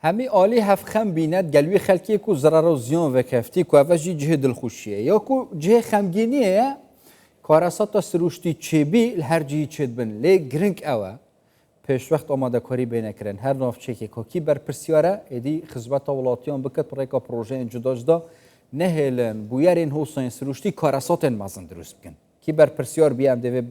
همي آلی هف خم بیند گلوی خلکی کو ضرر و زیان و کفتی کو اوجی جه دلخوشیه یا کو جه خمگینیه کاراسات سروشتی چبی هر جی چد بن لی گرنگ اوه پیش وقت آماده کاری بینه کرن هر ناف چکی که بر پرسیاره ادی خدمت ولاتیان بکت پروژه پروژه جدا نهلن بویرین حسین سروشتی کاراسات مازن درست بکن کی بر پرسیار بیام دوی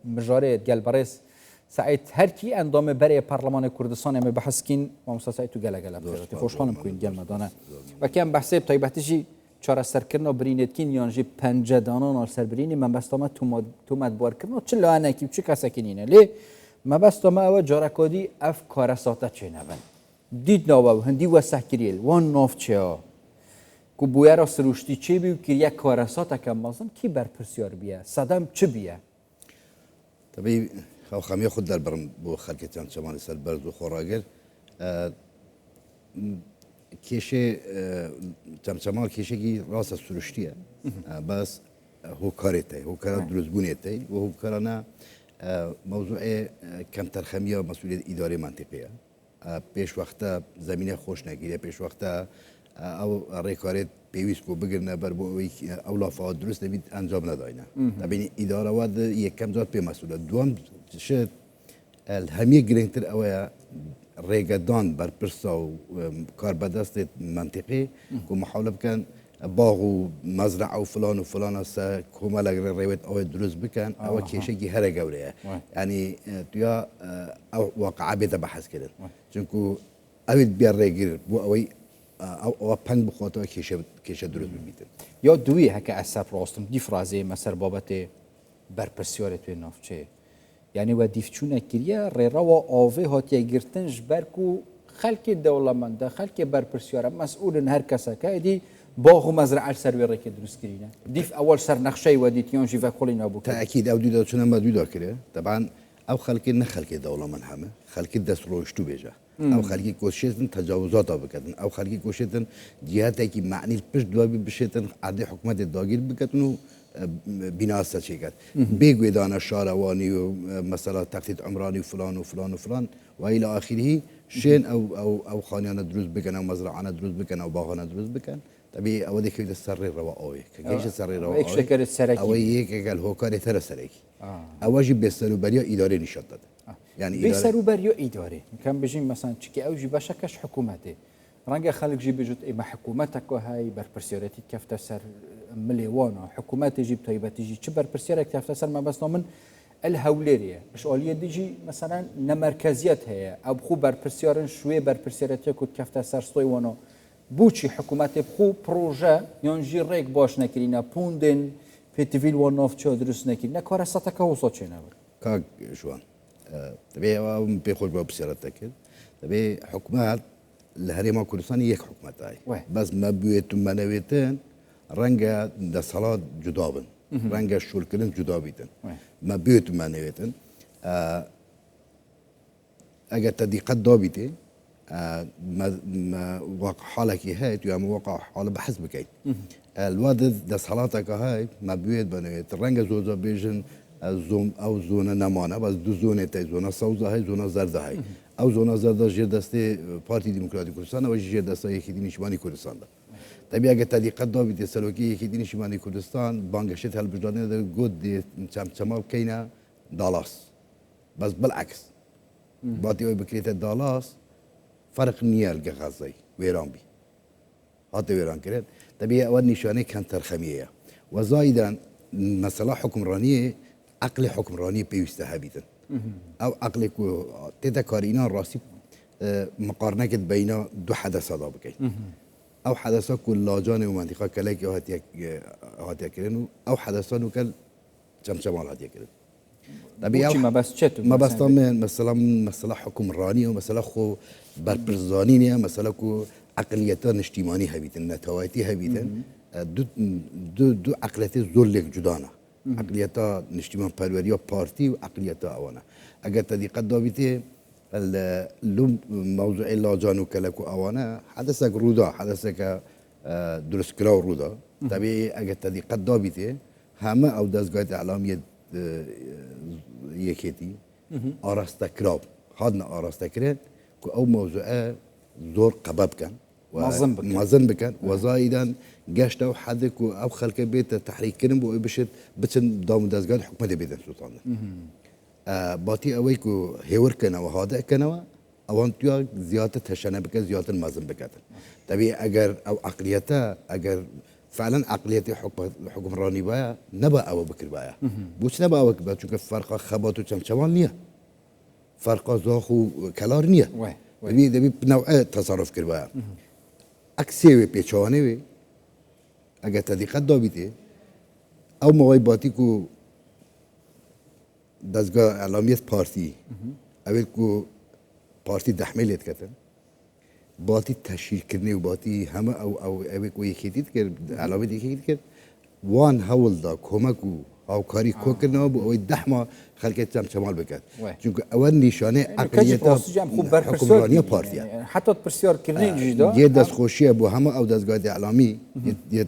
مجاره گلبرس سعید هر کی اندام برای پارلمان کردستان ام بحث کین مامسا سعید تو گله گله خوشحالم کوین گل مدانه و کم بحثه طیبتشی چهار سرکرنا برینت کین یانجی پنجه دانان آر سر برینی من بستم تو مدبار کردن چه لانه کی چه کس کینینه لی من بستم او جارکادی اف کار ساعت چه نبن دید نواب هندی و سحکریل وان ناف چه ها کو بویرا سروشتی چه بیو که یک کار ساعت کم مازن کی بر پرسیار بیه صدام چه بیه طبعا خو خمی خود در برم بو خلکتان چمان سر برز و خوراگر کیشه چمچمان کیشه کی راست سروشتیه بس هو کارته هو کار درزبونیته و هو کارنا موضوع کم ترخمیه مسئولیت اداره منطقیه پیش وقتا زمینه خوش نگیره پیش وقتا او ریکارت پیوست کو بگرنه بر بو اولافات درست نبید انجام نداینه طبعا اداره واد یک کم زاد به مسئولیت دوم شد الهمیه گرینتر اویا ریگدان بر پرسا و کار بدست منطقی که محاوله بکن باغ و مزرعه و فلان است کومال اگر رویت او درست بکن او کیشه کی هر جوریه یعنی تویا او واقعا بیت بحث کردن چونکو اوید بیار ریگر بو اوی او پنگ بخاطر کیشه درست ببیتن یا دوی هک اثر راستم دی فرازه مثلا بابت برپرسیار توی نافچه یعنی و دیفچونه کریه ریرا و آوه هاتیه گرتنج برکو خلک دولمنده خلک برپرسیاره مسئولن هر کسا که دی باغ و مزرعه سرویره که درست کرینه دیف اول سر نقشه و دیتیان جیوه کلی نابو کرد تأکید او دودا چونه ما دودا کرده طبعا او خلک نه خلک دولمن همه خلک دست روشتو بیجه او خلکی کوشیدن تجاوزات بکردن او خلکی کوشیدن جهاتی که معنی پشت دوابی بشیدن عادی حکومت داگیر بکردن و بناء شركات بيجوا دانا شارواني ومثلا تخطيط عمراني وفلان وفلان وفلان والى اخره شين او خانيانا دروز بكن او مزرعانا دروز بكن او باغانا دروز بكن طبيعي او ديك السري روا اوي كيش السري روا اوي شكل السركي او هيك قال هو كان ثلاث سركي اواجب بيسلو بريا اداري نشطت يعني بيسلو بريا اداري كان بيجي مثلا تشكي اوجي باشكش حكومتي رنگا خلق جي بجوت اما حكومتك وهاي برپرسيارتي كفتا سر مليوانا حكومات جيب طيبات جي تشبر برسيارك كفتا سر ما بس من الهوليريه مش اوليه ديجي مثلا نمركزيات هي او بخو برپرسيارن شويه برپرسيارتي كنت كفتا سر ستوي وانا بوچي حكومات بخو بروجا ينجي ريك باش نكرينا بوندن فيتيفيل ونوف تشو درس نكرينا كوراساتك هو صوتشينا كاك شوان طبيعي بيخرج بسيارتك طبيعي حكومات الهريمة كردستان يك حكومتاي بس ما بيتم منويتين رنجا دا صلاة جدابن رنجا شولكلن جدابيتن ما بيتم منويتين اجا تدقيقات دابيتي ما واقع حالك هاي يا واقع حال بحسبك الواد دا صلاتك هاي ما بيت بنويت رنجا زوزا بيجن زوم او زونه نمانه بس دو زونه تای زونه سوزا هاي زونه زرده هاي او زونه زرده جه دسته پارتی دموکراتیک کردستان و جه دسته یکی نشمانی کردستان ده طبیعی اگه تحقیقات داوید سلوکی یکی نشمانی کردستان بانگشت هل بجدانه ده گود چمچماب کینا دالاس بس بالعکس باتی اوی بکریت دالاس فرق نیال که غزه ویران بی هات ویران کرد طبیعی اول نشانه کم ترخمیه و زایدن مثلا حکمرانی عقل حکمرانی پیوسته هبیتن او عقل کو تدا کارینا راستی مقارنه کد بینا دو حدث ادا بکی او حدثا کو لاجان و منطقه کلی که هاتیا کردن او حدثا نو کل چمچمال هاتیا کردن طبيعي ما بس چتو ما بس طبعا مثلا حکمرانی و مثلا خو برپرزانینه مثلا کو عقلیتان اجتماعی هبیتن نتوایتی هبیتن دو عقليتي زولك جدانا عقليتا نجتماع پروری بارتي وعقليتا اوانا اگر تدقيقات دابيتي اللوم موضوع لاجانو كلكو اوانا حدثك رودا حدثك درس كلاو رودا طبيعي اگر تدقيقات دابيتي همه او دزگاهات اعلاميه يكيتي ارستا كلاب هادنا ارستا كرين كو او موضوع زور قباب كان مازن بكن وزايدا قاشتا وحدك او خلك بيت تحريك كرم بشت بتن دام دزقاد حكمه بيدن سلطان باتي اويكو هيور كنا وهذا كنا اوانتيا زياده هشنا بك زياده مازن بكات طبيعي اگر او عقليته اگر فعلا عقليتي حكم راني بايا نبا او بكر بايا بوش نبا او بكر چونك فرق خبات و چمچمان نيه فرق زاخو كلار نيه دبي بنوع تصرف كربايا اكسي بيچوانه وي اگر تدقیق دابیده او موایباتی کو دزگاه اعلامیت پارتی اول کو پارتی دحملیت کتن باتی تشکیل کرنی و باتی همه او اول کو یکیدید کرد اعلامیت یکیدید کرد وان هول دا کمکو او کاری کو کرنا بو او دحما خلقت جام شمال بکرد چون اول نشانه عقلیت حکمرانی پارتی حتی پرسیار کردن جدا یه دست خوشی ابو همه او دستگاه اعلامی یه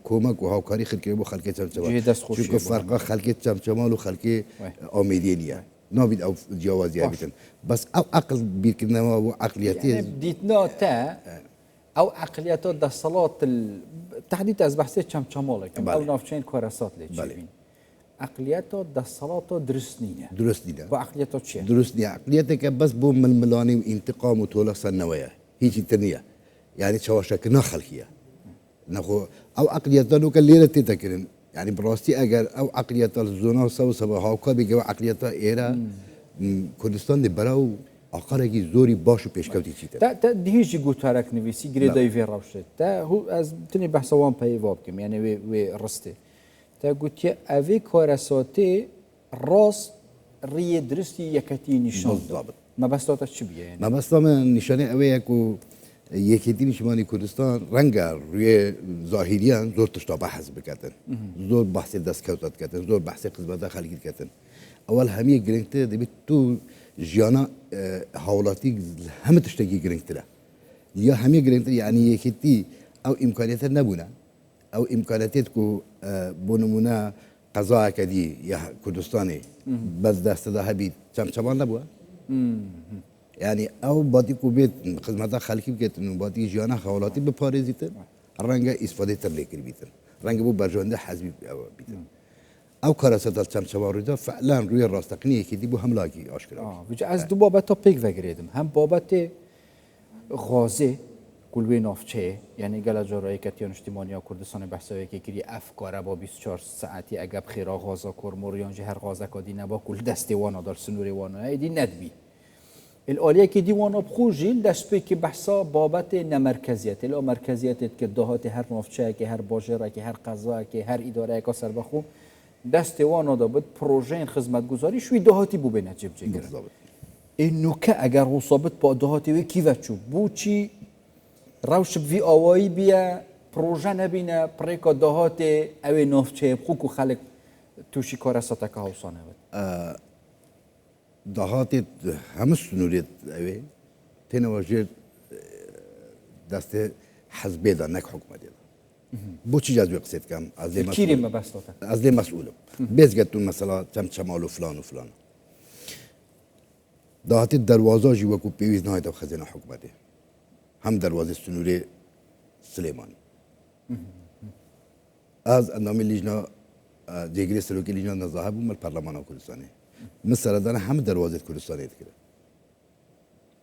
کمک و هاوکاری خلقی بو خلقت جام شمال چون فرق خلقت جام شمال و خلق آمیدینیه نابید او جوازی بیتن بس او عقل بیرکرنا و عقلیتی دیتنا تا او عقليات دا صلاة تحديد از بحثي چم چماله او نافچين كوراسات لي تشين عقليات دا صلاة درست نيه با عقليات چيه درست نيه عقليتك بس بو ململاني وانتقام وطولة سنوية هيك تنية يعني شواشك نخلقية نخو او عقليات نو كليله تتكرن يعني براستي اگر او عقليات الزونا سو سبا هاوكا بيجوا عقليات ايرا كردستان براو آخرگی زوری باش و پیشکوتی چیته. تا دهیجی گوتارک نویسی گریدای وی روشته. تا هو از تنی بحث وان پای واب کم یعنی وی رسته. تا گوتی اوی کارساته راست ری درستی یکتی نشان. بالضبط. ما بس داتا چی بیه یعنی؟ ما بس دام نشانه اوی یکو یکتی نشانی کردستان رنگر روی ظاهریان زور تشتا بحث بکتن. زور بحث دست کوتات کتن. زور بحث قسمت خلقی کتن. اول همیه گرینگته دبی تو جیانا حوالاتی همه تشتگی گرینگتره یا همه گرینگتره یعنی یکیتی او امکانیت نبونه او امکانیت کو بونمونه قضا کدی یا کردستانی بس دست ده هبید چمچمان نبوده یعنی او بادی کو بیت خدمت خلقی بکت انو بادی جیانا حوالاتی به پاریزیتن رنگ استفاده تر لیکر بیتن رنگ بو برجانده حزبی بیتن او کاراسات چمچمان رو فعلا روی راستقینی که دی بو هم لاگی آشکار وجه از دو بابت تا پیک وگریدم هم بابت غازه کلوی نافچه یعنی گل جارایی که تیان اجتماعی کردستان بحثایی که کری افکار با 24 ساعتی اگر خیرا غازا کرموریان جهر غازا کدی نبا کل دستی وانا دار سنوری وانا ایدی ندبی الآلیه که دیوانا بخوجیل دست پی که بحثا بابت نمرکزیت الا مرکزیت که دهات هر نافچه که هر باجره که هر قضا که هر اداره که سر بخو دست وانا دا بود پروژه خدمتگزاری شوی دهاتی بو به نجیب جگره این نکه اگر وصابت با دهاتی وی کیوه چو بو چی روش بی آوایی بیا پروژه نبینه پریکا دهاتی اوی نافچه بخوک و خلق توشی کارساته که حوصانه بود دهاتی همه سنوریت اوی تینه واجه دست حزبی دا نک حکومتی دا بو چی جزوی قصید کم از لی کیری مبستاته از لی مسئولم بیزگتون مثلا چمال و فلان و فلان دهاتی دروازه جی وکو پیویز نهایت و خزینه حکومتی هم دروازه سنوری سلیمانی از اندامی لیجنا جگری سلوکی لیجنا نزاهه بوم الپرلمان کردستانی مثلا دانه هم دروازه کردستانی کرد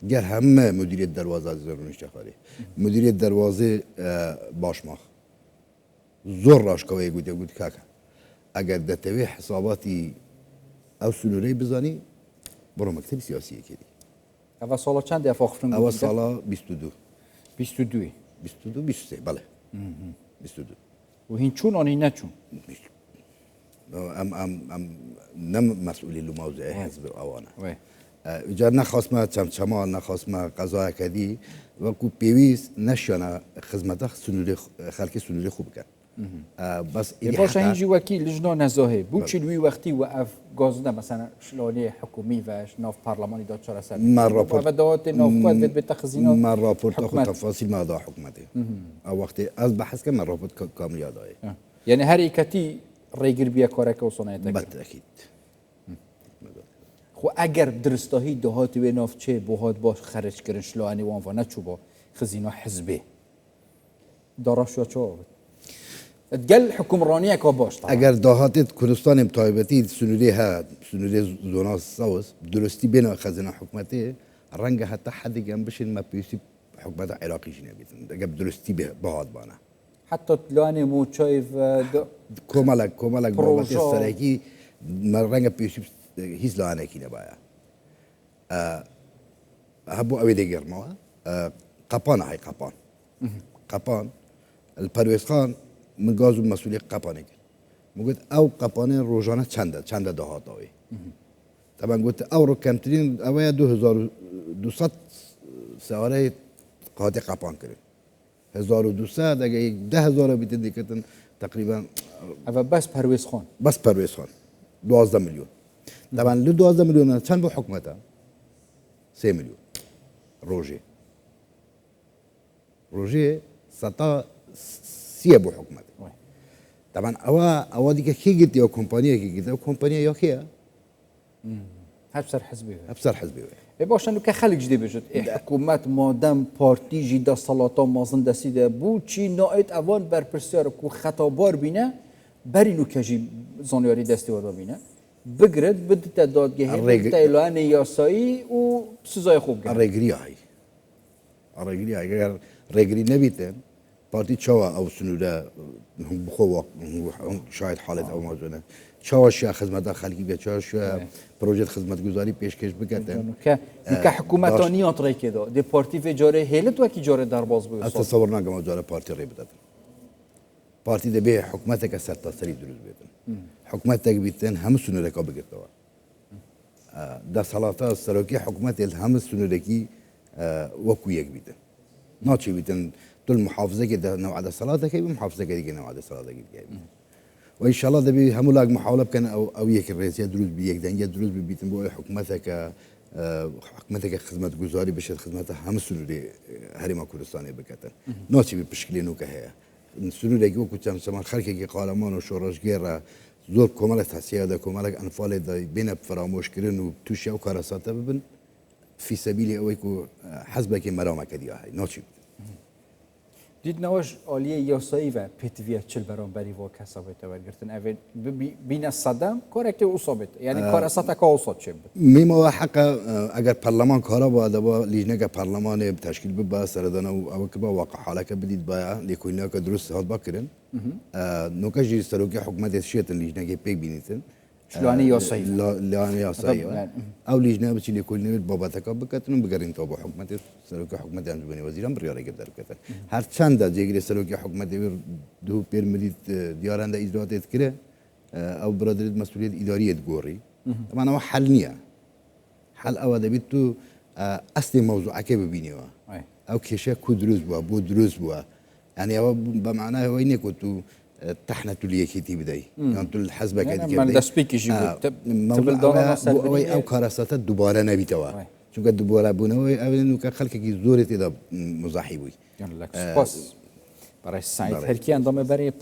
گر همه مدیریت دروازه از زرونش تخاری مدیریت دروازه باشماخ زور راشکوی گود که اگر دتوی حساباتی او سنوری بزنی برو مکتب سیاسی کردی اول سالا چند دفعه خفتن اول سالا 22 23 بله 22 و هین چون آنی نچون ام نم مسئولی لموضع حزب اوانه جا نخواست ما چمال نخواست ما قضا کردی و کو پیویز نشانه خدمت خلقی سنوری خوب کرد بس باشه هنجی وکیل لجنا نزاهه بو چلوی وقتی و اف گازده مثلا شلالی حکومی و ناف پارلمانی داد چرا سر من راپورت و داد ناف قد به تخزینات من راپورت اخو تفاصیل ما دا حکومتی او وقتی از بحث که من راپورت کامل یادای یعنی هر ایکتی ریگر بیا کاره که وصانه تک بالتاكيد خو اگر درستاهی دهات و نافچه بوهات باش خرج کردن شلوانی وان و نچوبا خزینا حزبه داراش یا چه تقل حكمرانيه كوباش طبعا اگر دهات کردستان تایبتی سنوری ها سنوری زوناس ساوس درستی بین خزانه حکومتی رنگ حتی حدی گم بشین ما پیسی حکومت عراقی جنه بیتن اگر درستی به بعد بانه حتى تلاني مو شايف کومالک بابت پروژه. سرکی ما رنگ پیسی هیچ لانه کی نبایا هبو اوی دیگر ما قپان هاي قپان الپرویز خان من گازو مسئولی قپانه کرد میگوید او قپانه روزانه چنده دهات آوی طبعا گفت او رو کمترین اوه 2200 سواره قاطع قپان کرد 1200 اگه 10,000 بیت دیگه تقریبا هذا بس پرویز خان بس پرویز خان 12 میلیون طبعا ل 12 میلیون چند به حکومت 3 میلیون روژه ستا سیه به حکومت طبعا اوا دیگه کی گیت یا کمپانیه کی گیت کمپانیه یا کیه هبسر حزبي افسر حزبی باش انه كخلق جديد بجد حكومات مادام بارتي جي دا سلاطه مازن دسيده بو چي نايت اوان بر پرسیار کو خطابار بینه برینو کجی زانیاری دستی ودا بینه بگرد بدت دادگاهی بدت اعلان یاسایی و سزای خوب کرد الرگری اگر رگری نبیتن پارتی چاوا او سنوده هم بخو شاید حالت او موضوعه چاوا شیا خدمت خلقی به چاوا شیا پروژه خدمت گذاری پیشکش بکردن که حکومتانی آتری که دا دی پارتی و جاره هیلت و کی جاره درباز بود تصور نکنم جاره پارتی ری بدن پارتی ده به حکومت که سرتاسری دروز بیتن حکومت که بیتن همه سنوده که بگیرتوا در صلاحات سرکی حکومت همه سنوده کی وکو یک بیتن ناچی بیتن تو المحافظه که ده نوع ده صلاحات که محافظه که دیگه نوع ده صلاحات که و ان شاء الله ده بي همو لاق محاوله كان او يك الرئيس دروز بيك دنيا دروز بيتن بو حكومتك حكومتك خدمت گزاري بشه خدمت هم سنوري هرما كردستان بكتن ناچي بشكل نو كه سنوري کو كچم سمان خلق کی قالمان و شورشگیر زور کمال تحصیل ده کمال انفال ده بین فراموش کردن و توش او کارساته ببن في سبيل او کو حزبك مرامه كدي هاي ناچي دید نواش آلیه یاسایی و پتویت چل برام بری و کسابت ورگرتن اوه بین صدام کارکت اصابت یعنی کار اساتا که اصاد چه بود میما حق اگر پارلمان کارا با دبا لیجنه که پارلمان تشکیل ببا سردانه او که با واقع حاله که بدید بایا لیکوینا که درست هات باکرن نوکه جی سروکی حکومت شیطن لیجنه که پیک بینیتن شلوانی یاسایی لانی یاسایی او لیجنه بچی لیکوینا بابا تکاب بکتن بگرین تو با حکومت سروکی حکومت انجمنی وزیران بریاره که در کتن هر چند جگری سروکی حکومت دو پیر مدید دیارنده اجرات کرده او برادرید مسئولیت اداری گوری طبعا او حل نیه حل او دبیت تو اصل موضوع که ببینی او کشه کدروز بوا دروز بوا يعني هو بمعنى هو انك تو تحنا تليكيتي بداي يعني تو الحزب كده من دسبيك يجي تبل او كاراسات دوباره نبيتوا چون که دوباره بونه او انه که خلق کی زورت ده مزاحی بوی يعني لك سپاس برای سعید هرکی اندام برای